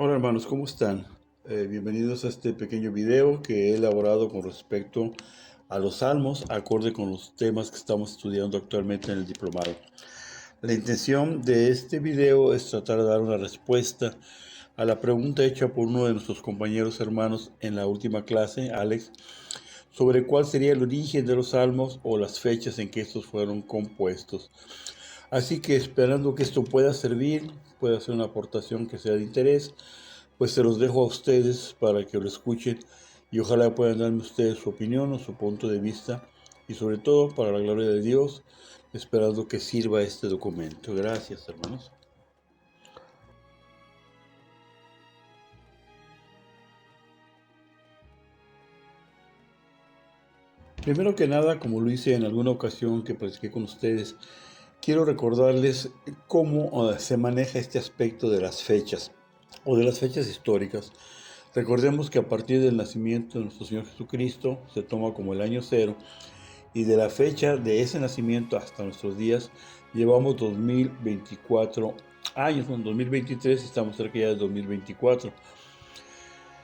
Hola hermanos, ¿cómo están? Bienvenidos a este pequeño video que he elaborado con respecto a los salmos, acorde con los temas que estamos estudiando actualmente en el diplomado. La intención de este video es tratar de dar una respuesta a la pregunta hecha por uno de nuestros compañeros hermanos en la última clase, Alex, sobre cuál sería el origen de los salmos o las fechas en que estos fueron compuestos. Así que esperando que esto pueda servir, pueda ser una aportación que sea de interés, pues se los dejo a ustedes para que lo escuchen y ojalá puedan darme ustedes su opinión o su punto de vista y sobre todo para la gloria de Dios, esperando que sirva este documento. Gracias, hermanos. Primero que nada, como lo hice en alguna ocasión que platiqué con ustedes, quiero recordarles cómo se maneja este aspecto de las fechas o de las fechas históricas. Recordemos que a partir del nacimiento de nuestro Señor Jesucristo se toma como el año cero y de la fecha de ese nacimiento hasta nuestros días llevamos 2024 años. En 2023 estamos cerca ya de 2024.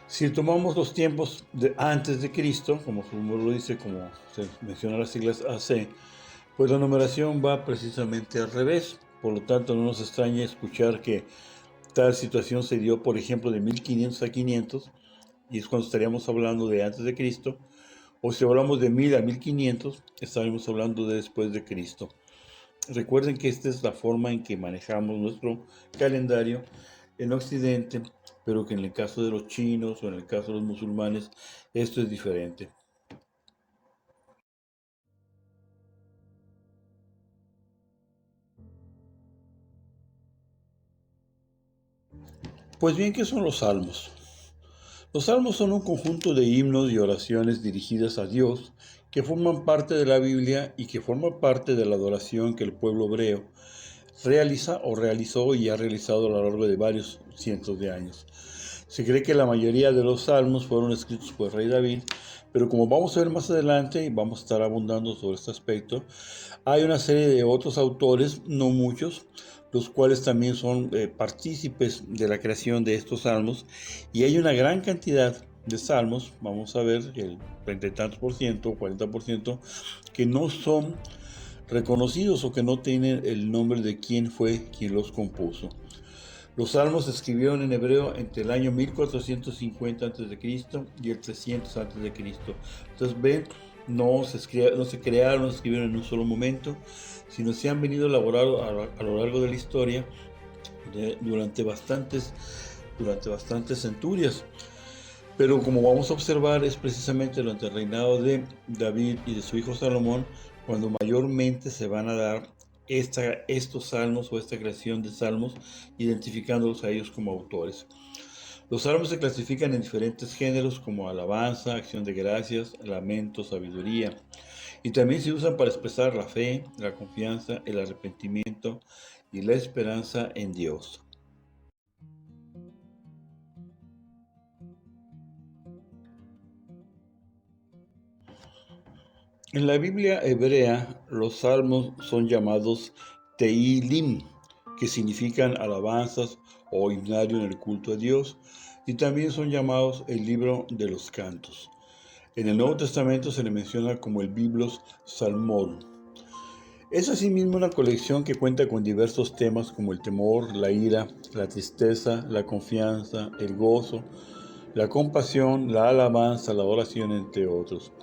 Si tomamos los tiempos de antes de Cristo, como su nombre lo dice, como se menciona las siglas AC, pues la numeración va precisamente al revés. Por lo tanto, no nos extraña escuchar que tal situación se dio, por ejemplo, de 1500 a 500, y es cuando estaríamos hablando de antes de Cristo, o si hablamos de 1000 a 1500, estaremos hablando de después de Cristo. Recuerden que esta es la forma en que manejamos nuestro calendario en Occidente, pero que en el caso de los chinos o en el caso de los musulmanes, esto es diferente. Pues bien, ¿qué son los salmos? Los salmos son un conjunto de himnos y oraciones dirigidas a Dios que forman parte de la Biblia y que forman parte de la adoración que el pueblo hebreo realiza o realizó y ha realizado a lo largo de varios cientos de años. Se cree que la mayoría de los salmos fueron escritos por el rey David, pero como vamos a ver más adelante y vamos a estar abundando sobre este aspecto, hay una serie de otros autores, no muchos, los cuales también son partícipes de la creación de estos salmos, y hay una gran cantidad de salmos, vamos a ver el 30 y tantos por ciento, 40%, que no son reconocidos o que no tienen el nombre de quién fue quien los compuso. Los salmos se escribieron en hebreo entre el año 1450 a.C. y el 300 a.C. Entonces ven, no se crearon, no se escribieron en un solo momento, sino se han venido elaborando a lo largo de la historia durante bastantes centurias. Pero como vamos a observar, es precisamente durante el reinado de David y de su hijo Salomón cuando mayormente se van a dar estos salmos o esta creación de salmos, identificándolos a ellos como autores. Los salmos se clasifican en diferentes géneros como alabanza, acción de gracias, lamento, sabiduría. Y también se usan para expresar la fe, la confianza, el arrepentimiento y la esperanza en Dios. En la Biblia hebrea, los salmos son llamados Tehilim, que significan alabanzas o himnario en el culto a Dios, y también son llamados el libro de los cantos. En el Nuevo Testamento se le menciona como el Biblos Salmorum. Es asimismo una colección que cuenta con diversos temas como el temor, la ira, la tristeza, la confianza, el gozo, la compasión, la alabanza, la oración, entre otros.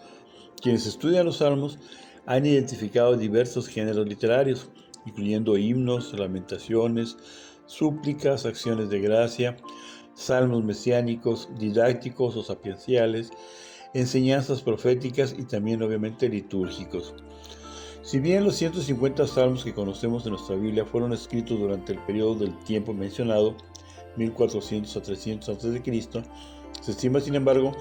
Quienes estudian los salmos han identificado diversos géneros literarios, incluyendo himnos, lamentaciones, súplicas, acciones de gracia, salmos mesiánicos, didácticos o sapienciales, enseñanzas proféticas y también obviamente litúrgicos. Si bien los 150 salmos que conocemos en nuestra Biblia fueron escritos durante el periodo del tiempo mencionado, 1400 a 300 a.C., se estima, sin embargo,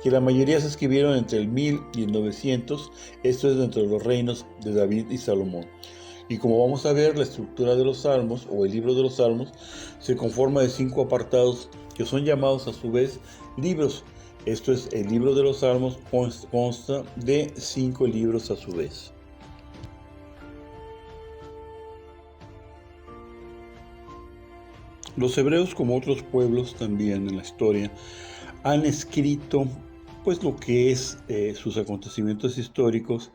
que la mayoría se escribieron entre el 1000 y el 900, esto es dentro de los reinos de David y Salomón. Y como vamos a ver, la estructura de los salmos, o el libro de los salmos, se conforma de 5 apartados que son llamados a su vez libros. Esto es, el libro de los salmos consta de 5 libros a su vez. Los hebreos, como otros pueblos también en la historia, han escrito pues lo que es sus acontecimientos históricos,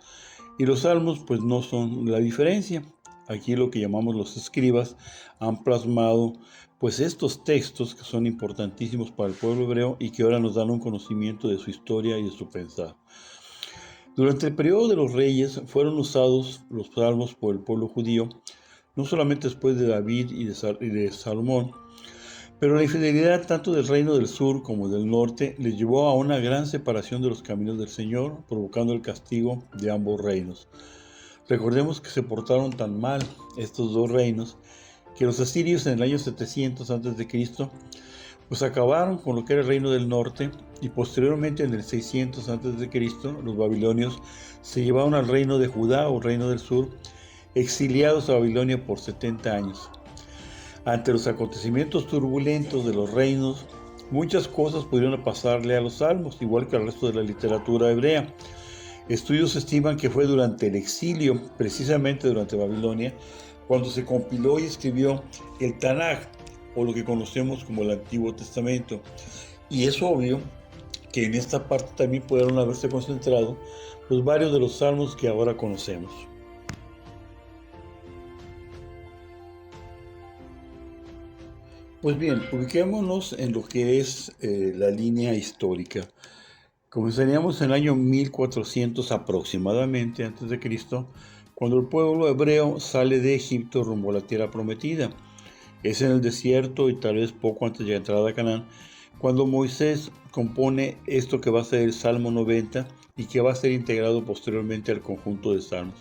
y los salmos pues no son la diferencia. Aquí lo que llamamos los escribas han plasmado pues estos textos que son importantísimos para el pueblo hebreo y que ahora nos dan un conocimiento de su historia y de su pensar. Durante el periodo de los reyes fueron usados los salmos por el pueblo judío, no solamente después de David y de Salomón, pero la infidelidad tanto del reino del sur como del norte les llevó a una gran separación de los caminos del Señor, provocando el castigo de ambos reinos. Recordemos que se portaron tan mal estos dos reinos que los asirios en el año 700 a.C. pues acabaron con lo que era el reino del norte, y posteriormente en el 600 a.C. los babilonios se llevaron al reino de Judá o reino del sur, exiliados a Babilonia por 70 años. Ante los acontecimientos turbulentos de los reinos, muchas cosas pudieron pasarle a los salmos, igual que al resto de la literatura hebrea. Estudios estiman que fue durante el exilio, precisamente durante Babilonia, cuando se compiló y escribió el Tanaj, o lo que conocemos como el Antiguo Testamento. Y es obvio que en esta parte también pudieron haberse concentrado los varios de los salmos que ahora conocemos. Pues bien, ubiquémonos en lo que es la línea histórica. Comenzaríamos en el año 1400 aproximadamente antes de Cristo, cuando el pueblo hebreo sale de Egipto rumbo a la tierra prometida. Es en el desierto y tal vez poco antes de la entrada a Canaán, cuando Moisés compone esto que va a ser el Salmo 90 y que va a ser integrado posteriormente al conjunto de salmos.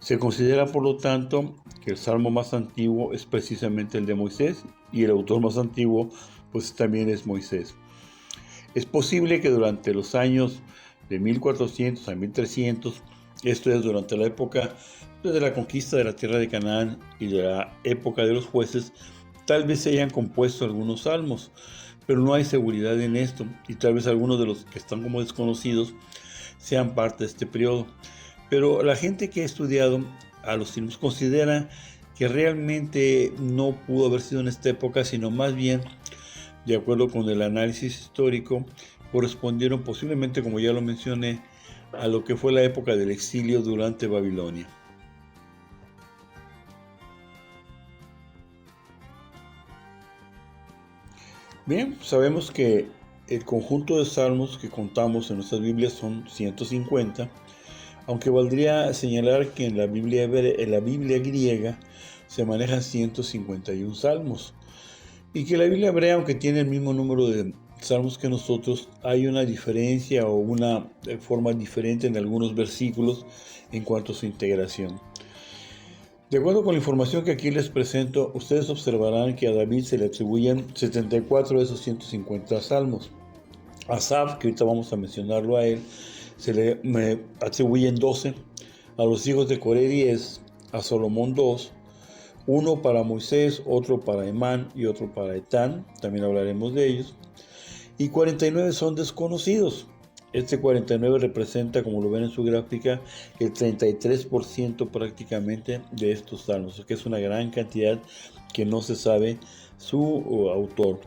Se considera, por lo tanto, que el salmo más antiguo es precisamente el de Moisés, y el autor más antiguo pues también es Moisés. Es posible que durante los años de 1400 a 1300, esto es durante la época de la conquista de la tierra de Canaán y de la época de los jueces, tal vez se hayan compuesto algunos salmos, pero no hay seguridad en esto, y tal vez algunos de los que están como desconocidos sean parte de este periodo. Pero la gente que ha estudiado a los salmos considera que realmente no pudo haber sido en esta época, sino más bien, de acuerdo con el análisis histórico, correspondieron posiblemente, como ya lo mencioné, a lo que fue la época del exilio durante Babilonia. Bien, sabemos que el conjunto de salmos que contamos en nuestras Biblias son 150, aunque valdría señalar que en la Biblia griega se manejan 151 salmos, y que la Biblia hebrea, aunque tiene el mismo número de salmos que nosotros, hay una diferencia o una forma diferente en algunos versículos en cuanto a su integración. De acuerdo con la información que aquí les presento, ustedes observarán que a David se le atribuyen 74 de esos 150 salmos. A Asaf, que ahorita vamos a mencionarlo a él, se le atribuyen 12, a los hijos de Coré 10, a Salomón 2, uno para Moisés, otro para Emán y otro para Etán, también hablaremos de ellos, y 49 son desconocidos. Este 49 representa, como lo ven en su gráfica, el 33% prácticamente de estos salmos, que es una gran cantidad que no se sabe su autor.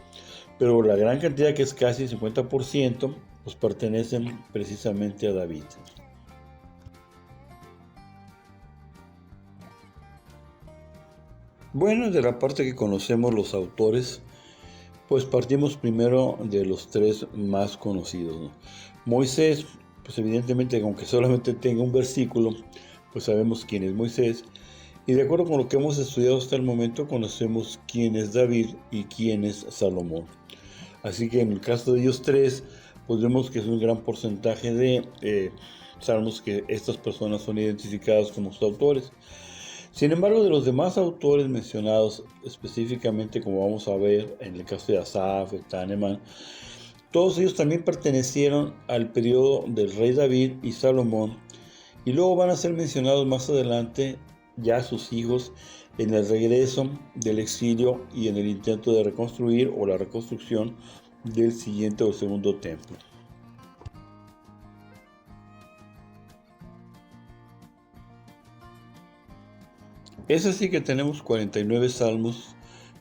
Pero la gran cantidad, que es casi el 50%, pues pertenecen precisamente a David. Bueno, de la parte que conocemos los autores, pues partimos primero de los tres más conocidos, ¿no? Moisés, pues evidentemente, aunque solamente tenga un versículo, pues sabemos quién es Moisés. Y de acuerdo con lo que hemos estudiado hasta el momento, conocemos quién es David y quién es Salomón. Así que en el caso de ellos tres, pues vemos que es un gran porcentaje de salmos que estas personas son identificadas como sus autores. Sin embargo, de los demás autores mencionados, específicamente como vamos a ver en el caso de Asaf, Taneman, todos ellos también pertenecieron al periodo del rey David y Salomón, y luego van a ser mencionados más adelante ya sus hijos en el regreso del exilio y en el intento de reconstruir o la reconstrucción del siguiente o segundo templo. Es así que tenemos 49 salmos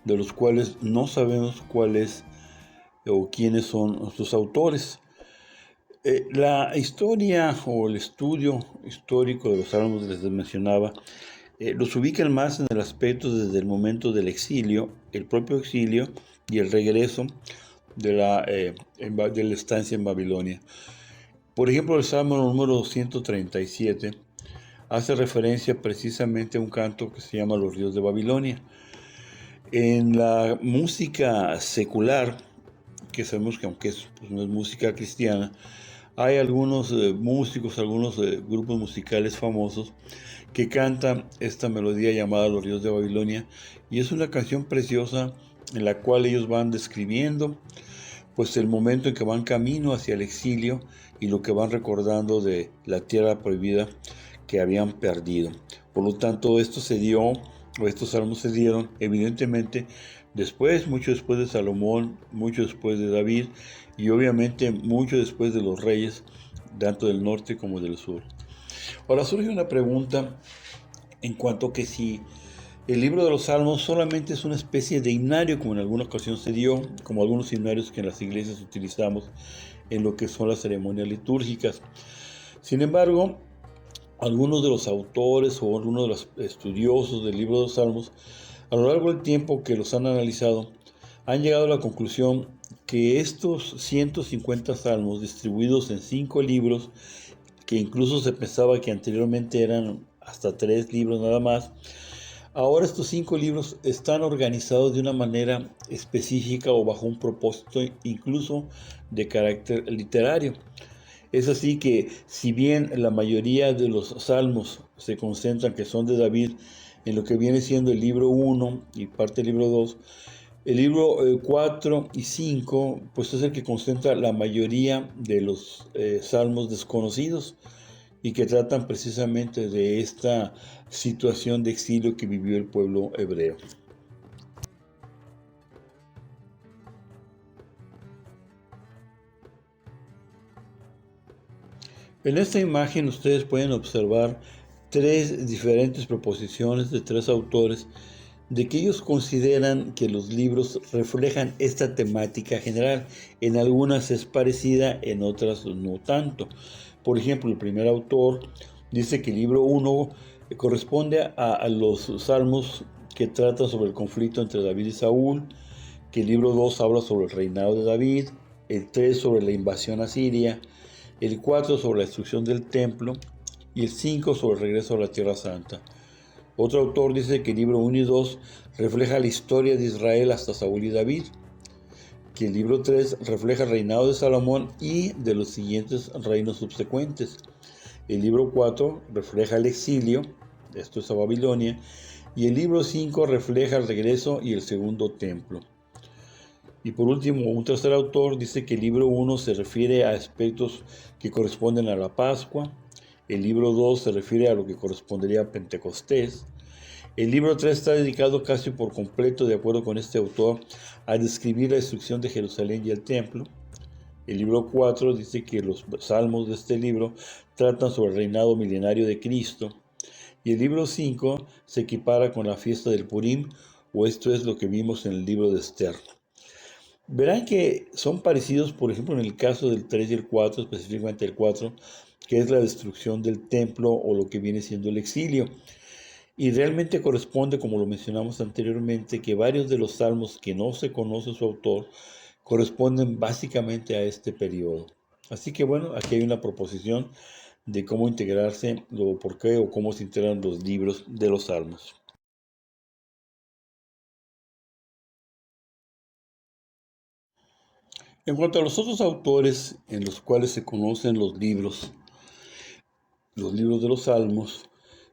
de los cuales no sabemos cuál es o quiénes son sus autores. La historia o el estudio histórico de los salmos les mencionaba, los ubican más en el aspecto desde el momento del exilio, el propio exilio y el regreso de la estancia en Babilonia. Por ejemplo, el Salmo número 137 hace referencia precisamente a un canto que se llama Los ríos de Babilonia. En la música secular, que sabemos que aunque pues, no es música cristiana, hay algunos músicos, algunos grupos musicales famosos que cantan esta melodía llamada Los ríos de Babilonia, y es una canción preciosa en la cual ellos van describiendo pues el momento en que van camino hacia el exilio y lo que van recordando de la tierra prohibida que habían perdido. Por lo tanto, esto se dio, o estos salmos se dieron, evidentemente, después, mucho después de Salomón, mucho después de David, y obviamente mucho después de los reyes, tanto del norte como del sur. Ahora surge una pregunta en cuanto a que si el libro de los Salmos solamente es una especie de himnario, como en alguna ocasión se dio, como algunos himnarios que en las iglesias utilizamos en lo que son las ceremonias litúrgicas. Sin embargo, algunos de los autores o algunos de los estudiosos del libro de los Salmos, a lo largo del tiempo que los han analizado, han llegado a la conclusión que estos 150 salmos distribuidos en 5 libros, que incluso se pensaba que anteriormente eran hasta 3 libros nada más, ahora estos 5 libros están organizados de una manera específica o bajo un propósito incluso de carácter literario. Es así que si bien la mayoría de los salmos se concentran, que son de David, en lo que viene siendo el libro 1 y parte del libro 2, el libro 4 y 5 pues es el que concentra la mayoría de los salmos desconocidos y que tratan precisamente de esta situación de exilio que vivió el pueblo hebreo. En esta imagen ustedes pueden observar 3 diferentes proposiciones de 3 autores de que ellos consideran que los libros reflejan esta temática general. En algunas es parecida, en otras no tanto. Por ejemplo, el primer autor dice que el libro 1 corresponde a los salmos que tratan sobre el conflicto entre David y Saúl, que el libro 2 habla sobre el reinado de David, el 3 sobre la invasión a Siria, el 4 sobre la destrucción del templo y el 5 sobre el regreso a la Tierra Santa. Otro autor dice que el libro 1 y 2 refleja la historia de Israel hasta Saúl y David, que el libro 3 refleja el reinado de Salomón y de los siguientes reinos subsecuentes. El libro 4 refleja el exilio, esto es a Babilonia, y el libro 5 refleja el regreso y el segundo templo. Y por último, un tercer autor dice que el libro 1 se refiere a aspectos que corresponden a la Pascua, el libro 2 se refiere a lo que correspondería a Pentecostés, el libro 3 está dedicado casi por completo, de acuerdo con este autor, a describir la destrucción de Jerusalén y el templo. El libro 4 dice que los salmos de este libro tratan sobre el reinado milenario de Cristo. Y el libro 5 se equipara con la fiesta del Purim, o esto es lo que vimos en el libro de Esther. Verán que son parecidos, por ejemplo, en el caso del 3 y el 4, específicamente el 4, que es la destrucción del templo o lo que viene siendo el exilio. Y realmente corresponde, como lo mencionamos anteriormente, que varios de los salmos que no se conoce su autor corresponden básicamente a este periodo. Así que bueno, aquí hay una proposición de cómo integrarse, o por qué o cómo se integran los libros de los salmos. En cuanto a los otros autores en los cuales se conocen los libros de los salmos,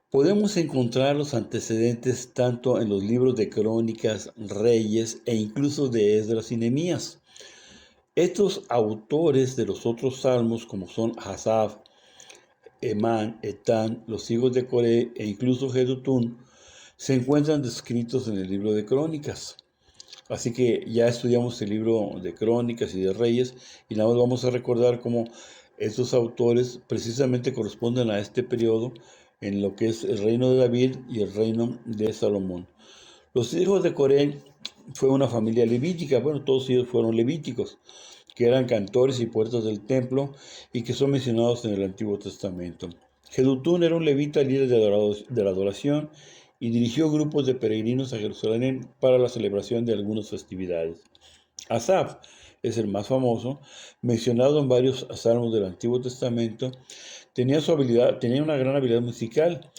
podemos encontrar los antecedentes tanto en los libros de Crónicas, Reyes e incluso de Esdras y Nehemías. Estos autores de los otros salmos, como son Asaf, Emán, Etán, los hijos de Coré e incluso Jedutún, se encuentran descritos en el libro de Crónicas. Así que ya estudiamos el libro de Crónicas y de Reyes y nada más vamos a recordar cómo estos autores precisamente corresponden a este periodo en lo que es el reino de David y el reino de Salomón. Los hijos de Coré fue una familia levítica, bueno, todos ellos fueron levíticos, que eran cantores y puertas del templo y que son mencionados en el Antiguo Testamento. Jedutún era un levita líder de la adoración y dirigió grupos de peregrinos a Jerusalén para la celebración de algunas festividades. Asaf es el más famoso, mencionado en varios salmos del Antiguo Testamento. Tenía una gran habilidad musical,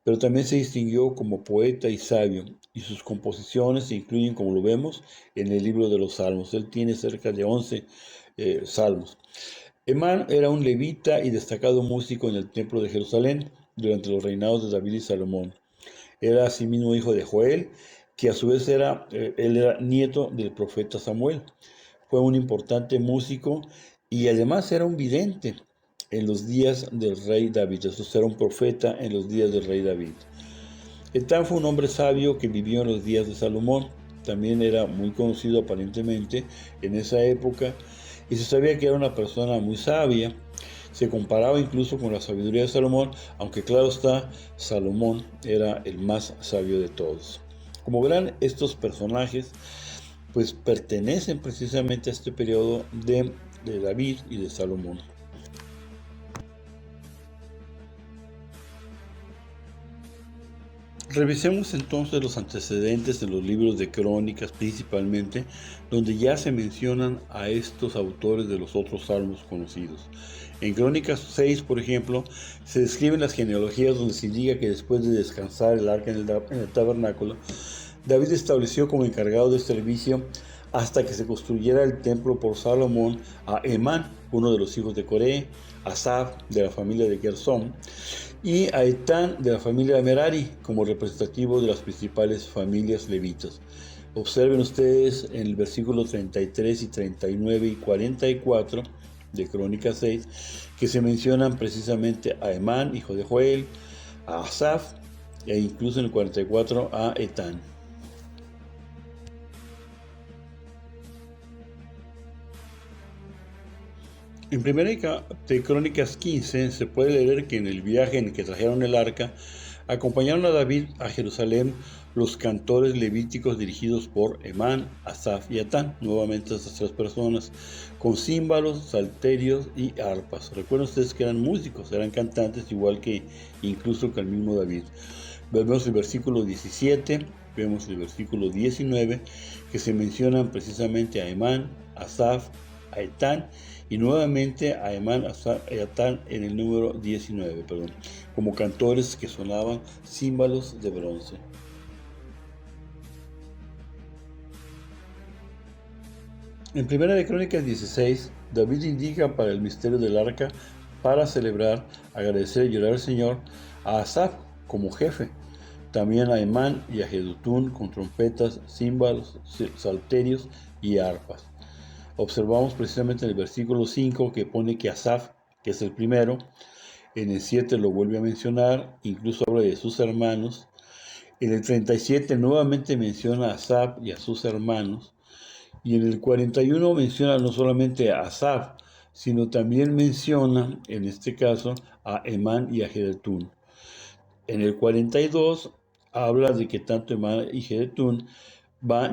pero también se distinguió como poeta y sabio, y sus composiciones se incluyen, como lo vemos, en el libro de los Salmos. Él tiene cerca de 11 salmos. Emán era un levita y destacado músico en el templo de Jerusalén durante los reinados de David y Salomón. Era asimismo hijo de Joel, que a su vez él era nieto del profeta Samuel. Fue un importante músico y además era un vidente en los días del rey David. Eso era un profeta en los días del rey David. Etán fue un hombre sabio que vivió en los días de Salomón. También era muy conocido aparentemente en esa época y se sabía que era una persona muy sabia. Se comparaba incluso con la sabiduría de Salomón, aunque claro está, Salomón era el más sabio de todos. Como verán, estos personajes pues pertenecen precisamente a este periodo de David y de Salomón. Revisemos entonces los antecedentes de los libros de crónicas principalmente, donde ya se mencionan a estos autores de los otros salmos conocidos. En Crónicas 6, por ejemplo, se describen las genealogías donde se indica que después de descansar el arca en el tabernáculo, David estableció como encargado de servicio hasta que se construyera el templo por Salomón a Emán, uno de los hijos de Coré, a Asaf, de la familia de Gersón, y a Etán, de la familia de Merari, como representativo de las principales familias levitas. Observen ustedes en el versículo 33 y 39 y 44 de Crónicas 6, que se mencionan precisamente a Emán, hijo de Joel, a Asaf, e incluso en el 44 a Etán. En primera de Crónicas 15 se puede leer que en el viaje en el que trajeron el arca, acompañaron a David a Jerusalén los cantores levíticos dirigidos por Emán, Asaf y Etán, nuevamente estas tres personas, con címbalos, salterios y arpas. Recuerden ustedes que eran músicos, eran cantantes, igual que incluso que el mismo David. Vemos el versículo 17, vemos el versículo 19, que se mencionan precisamente a Emán, Asaf, a Etán y nuevamente a Emán, Asaf y Etán en el número 19, como cantores que sonaban címbalos de bronce. En Primera de Crónicas 16, David indica para el misterio del arca, para celebrar, agradecer y llorar al Señor, a Asaf como jefe, también a Emán y a Jedutún con trompetas, címbalos, salterios y arpas. Observamos precisamente en el versículo 5 que pone que Asaf, que es el primero, en el 7 lo vuelve a mencionar, incluso habla de sus hermanos. En el 37 nuevamente menciona a Asaf y a sus hermanos. Y en el 41 menciona no solamente a Asaf, sino también menciona, en este caso, a Emán y a Jedutún. En el 42 habla de que tanto Emán y Jedutún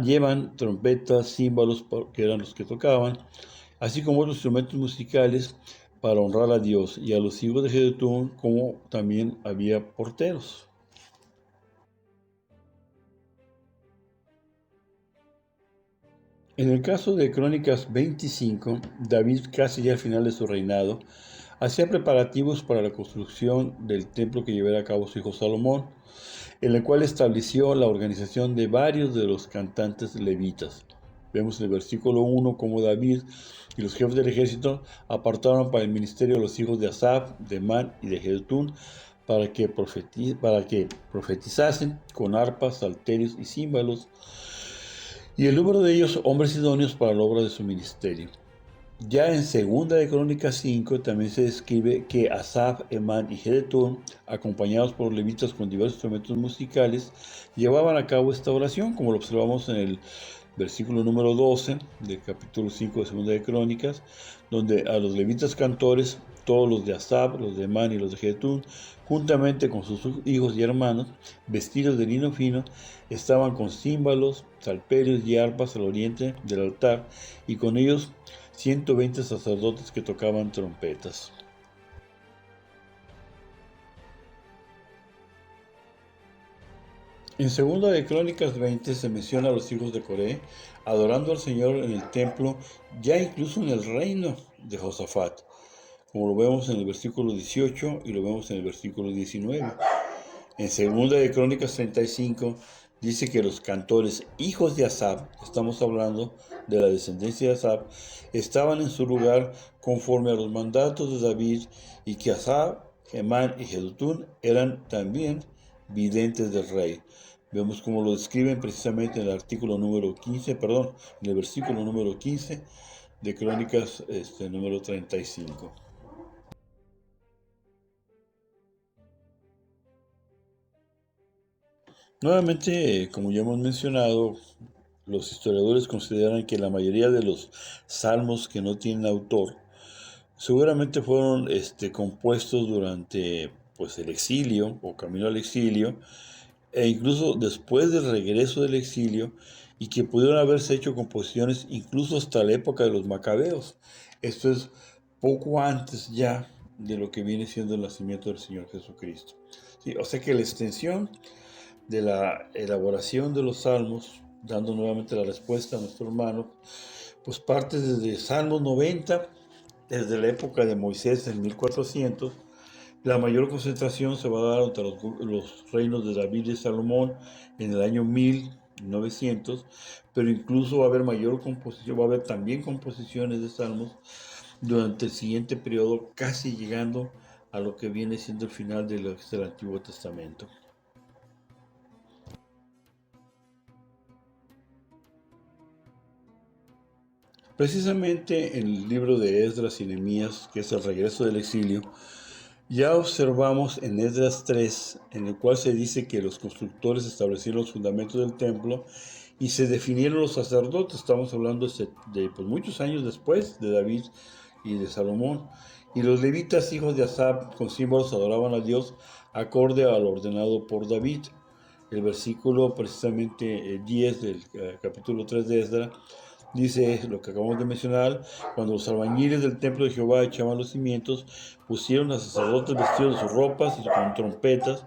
llevan trompetas, címbalos, que eran los que tocaban, así como otros instrumentos musicales para honrar a Dios y a los hijos de Jedutún, como también había porteros. En el caso de Crónicas 25, David, casi ya al final de su reinado, hacía preparativos para la construcción del templo que llevará a cabo su hijo Salomón, en el cual estableció la organización de varios de los cantantes levitas. Vemos en el versículo 1 cómo David y los jefes del ejército apartaron para el ministerio a los hijos de Asaf, de Emán y de Jedutún para que profetizasen con arpas, salterios y címbalos, y el número de ellos hombres idóneos para la obra de su ministerio. Ya en Segunda de Crónicas 5 también se describe que Asaf, Emán y Jedutún, acompañados por los levitas con diversos instrumentos musicales, llevaban a cabo esta oración, como lo observamos en el versículo número 12 del capítulo 5 de Segunda de Crónicas, donde a los levitas cantores todos los de Asaf, los de Emán y los de Jetún, juntamente con sus hijos y hermanos, vestidos de lino fino, estaban con címbalos, salterios y arpas al oriente del altar, y con ellos 120 sacerdotes que tocaban trompetas. En segunda de Crónicas 20 se menciona a los hijos de Coré adorando al Señor en el templo, ya incluso en el reino de Josafat, como lo vemos en el versículo 18 y lo vemos en el versículo 19. En segunda de Crónicas 35 dice que los cantores hijos de Asaf, estamos hablando de la descendencia de Asaf, estaban en su lugar conforme a los mandatos de David, y que Asaf, Gemán y Jedutún eran también videntes del rey. Vemos cómo lo describen precisamente en el artículo número 15, perdón, en el versículo número 15 de Crónicas número 35. Nuevamente, como ya hemos mencionado, los historiadores consideran que la mayoría de los salmos que no tienen autor seguramente fueron compuestos durante pues, el exilio o camino al exilio, e incluso después del regreso del exilio, y que pudieron haberse hecho composiciones incluso hasta la época de los macabeos. Esto es poco antes ya de lo que viene siendo el nacimiento del Señor Jesucristo. Sí, o sea que la extensión de la elaboración de los salmos, dando nuevamente la respuesta a nuestro hermano, pues parte desde Salmos 90, desde la época de Moisés en 1400. La mayor concentración se va a dar entre los reinos de David y Salomón en el año 1900, pero incluso va a haber mayor composición, va a haber también composiciones de salmos durante el siguiente periodo, casi llegando a lo que viene siendo el final del Antiguo Testamento. Precisamente en el libro de Esdras y Nehemías, que es el regreso del exilio, ya observamos en Esdras 3, en el cual se dice que los constructores establecieron los fundamentos del templo y se definieron los sacerdotes. Estamos hablando de pues, muchos años después de David y de Salomón. Y los levitas, hijos de Asaf, con símbolos adoraban a Dios acorde a lo ordenado por David. El versículo precisamente 10 del capítulo 3 de Esdras dice lo que acabamos de mencionar: cuando los albañiles del templo de Jehová echaban los cimientos, pusieron a sacerdotes vestidos de sus ropas y con trompetas,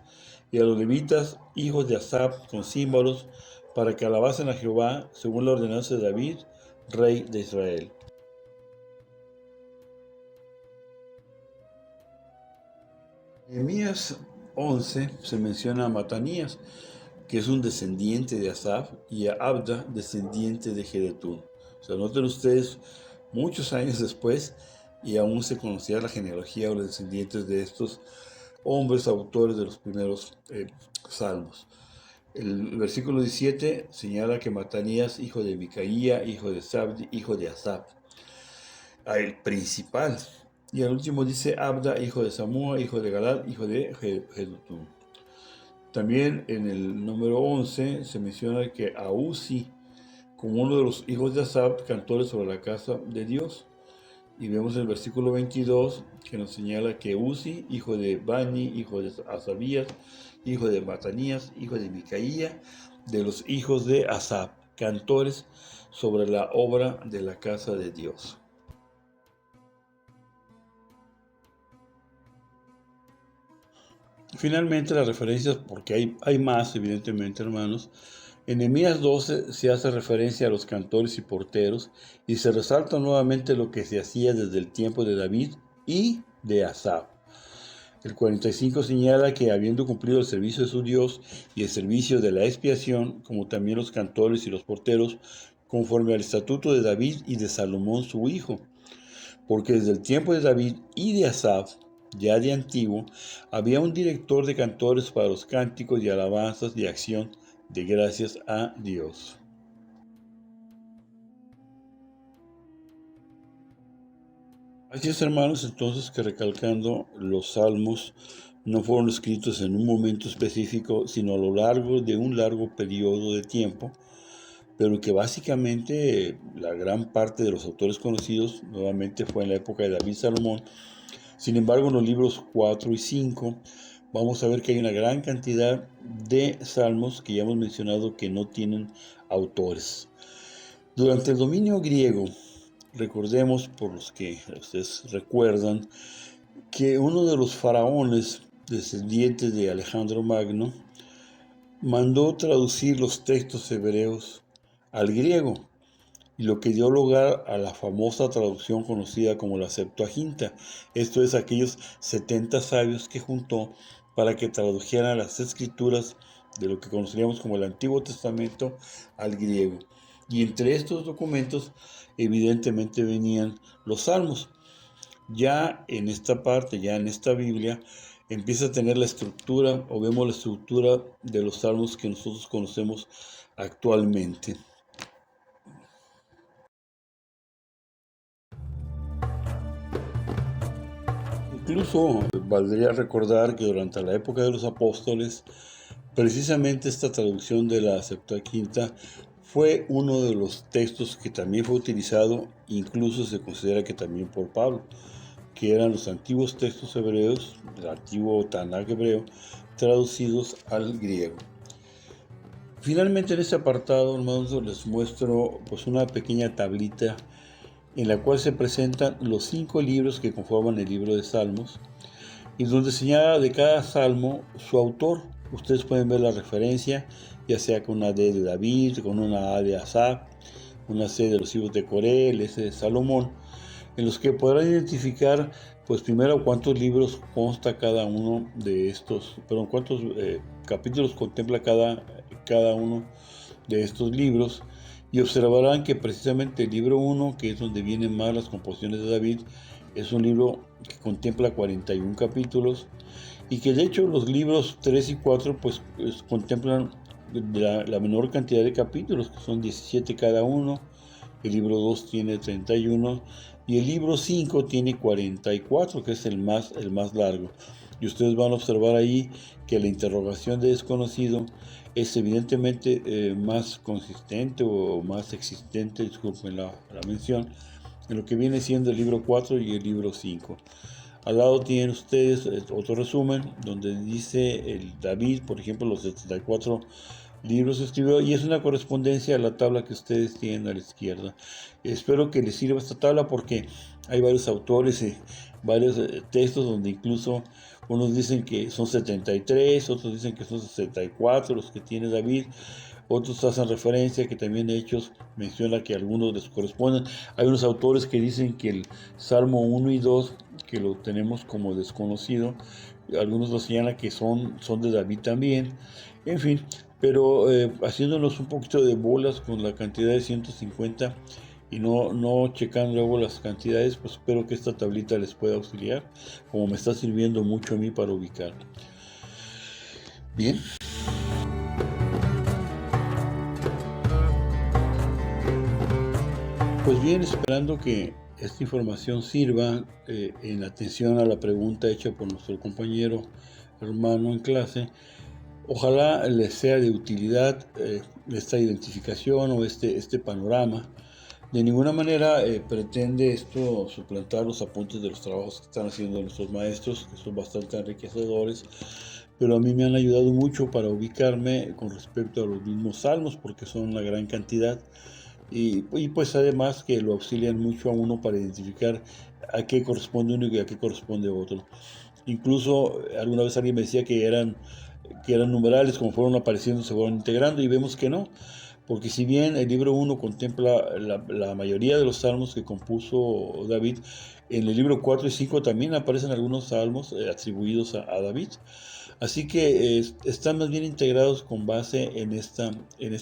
y a los levitas, hijos de Asaf, con címbalos, para que alabasen a Jehová, según la ordenanza de David, rey de Israel. En Nehemías 11 se menciona a Matanías, que es un descendiente de Asaf, y a Abda, descendiente de Jedutún. O sea, noten ustedes, muchos años después, y aún se conocía la genealogía o los descendientes de estos hombres autores de los primeros salmos. El versículo 17 señala que Matanías, hijo de Micaía, hijo de Sabdi, hijo de Asaf, el principal. Y al último dice Abda, hijo de Samúa, hijo de Galad, hijo de Jedutún. También en el número 11 se menciona que a Uzi, como uno de los hijos de Asaf, cantores sobre la casa de Dios. Y vemos el versículo 22 que nos señala que Uzi, hijo de Bani, hijo de Asabías, hijo de Matanías, hijo de Micaía, de los hijos de Asaf, cantores sobre la obra de la casa de Dios. Finalmente, las referencias, porque hay más, evidentemente, hermanos. En Nehemías 12 se hace referencia a los cantores y porteros, y se resalta nuevamente lo que se hacía desde el tiempo de David y de Asaf. El 45 señala que, habiendo cumplido el servicio de su Dios y el servicio de la expiación, como también los cantores y los porteros, conforme al estatuto de David y de Salomón su hijo, porque desde el tiempo de David y de Asaf, ya de antiguo, había un director de cantores para los cánticos y alabanzas de acción de gracias a Dios. Así es, hermanos, entonces, que recalcando, los salmos no fueron escritos en un momento específico, sino a lo largo de un largo periodo de tiempo, pero que básicamente la gran parte de los autores conocidos, nuevamente fue en la época de David y Salomón, Sin embargo, en los libros 4 y 5 vamos a ver que hay una gran cantidad de salmos que ya hemos mencionado que no tienen autores. Durante el dominio griego, recordemos, por los que ustedes recuerdan, que uno de los faraones descendientes de Alejandro Magno mandó traducir los textos hebreos al griego, y lo que dio lugar a la famosa traducción conocida como la Septuaginta. Esto es, aquellos 70 sabios que juntó para que tradujeran las escrituras de lo que conoceríamos como el Antiguo Testamento al griego. Y entre estos documentos, evidentemente, venían los salmos. Ya en esta parte, ya en esta Biblia, empieza a tener la estructura, o vemos la estructura de los salmos que nosotros conocemos actualmente. Incluso valdría recordar que durante la época de los apóstoles, precisamente esta traducción de la Septuaginta fue uno de los textos que también fue utilizado, incluso se considera que también por Pablo, que eran los antiguos textos hebreos, el antiguo Tanaj hebreo, traducidos al griego. Finalmente, en este apartado, hermanos, les muestro pues una pequeña tablita en la cual se presentan los 5 libros que conforman el libro de Salmos, y donde señala de cada salmo su autor. Ustedes pueden ver la referencia, ya sea con una D de David, con una A de Asaf, una C de los hijos de Coré, el S de Salomón, en los que podrán identificar, pues primero, cuántos libros consta cada uno de estos, perdón, cuántos capítulos contempla cada uno de estos libros, y observarán que precisamente el libro 1, que es donde vienen más las composiciones de David, es un libro que contempla 41 capítulos, y que de hecho los libros 3 y 4 pues contemplan la menor cantidad de capítulos, que son 17 cada uno. El libro 2 tiene 31 y el libro 5 tiene 44, que es el más largo. Y ustedes van a observar ahí que la interrogación de desconocido es evidentemente más consistente o más existente, disculpen la mención, en lo que viene siendo el libro 4 y el libro 5. Al lado tienen ustedes otro resumen donde dice el David, por ejemplo, los 74 libros escribió, y es una correspondencia a la tabla que ustedes tienen a la izquierda. Espero que les sirva esta tabla porque hay varios autores y varios textos donde incluso unos dicen que son 73, otros dicen que son 64 los que tiene David, otros hacen referencia que también Hechos menciona que algunos les corresponden. Hay unos autores que dicen que el Salmo 1 y 2, que lo tenemos como desconocido, algunos lo señalan que son de David también. En fin, pero haciéndonos un poquito de bolas con la cantidad de 150 y no checando luego las cantidades, pues espero que esta tablita les pueda auxiliar, como me está sirviendo mucho a mí para ubicar. Bien. Pues bien, esperando que esta información sirva en atención a la pregunta hecha por nuestro compañero hermano en clase, ojalá les sea de utilidad esta identificación o este panorama. De ninguna manera pretende esto suplantar los apuntes de los trabajos que están haciendo nuestros maestros, que son bastante enriquecedores, pero a mí me han ayudado mucho para ubicarme con respecto a los mismos salmos, porque son una gran cantidad. Y pues además que lo auxilian mucho a uno para identificar a qué corresponde uno y a qué corresponde otro. Incluso alguna vez alguien me decía que eran numerales, como fueron apareciendo se fueron integrando, y vemos que no, porque si bien el libro 1 contempla la mayoría de los salmos que compuso David, en el libro 4 y 5 también aparecen algunos salmos atribuidos a David. Así que están más bien integrados con base en esta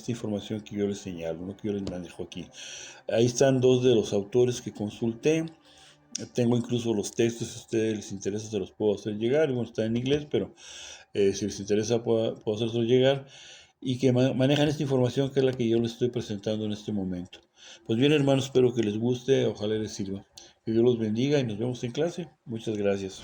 información que yo les señalo, ¿no? Que yo les manejo aquí. Ahí están dos de los autores que consulté. Tengo incluso los textos, si a ustedes les interesa se los puedo hacer llegar. Bueno, está en inglés, pero si les interesa puedo hacerlos llegar. Y que manejan esta información que es la que yo les estoy presentando en este momento. Pues bien, hermanos, espero que les guste, ojalá les sirva. Que Dios los bendiga y nos vemos en clase. Muchas gracias.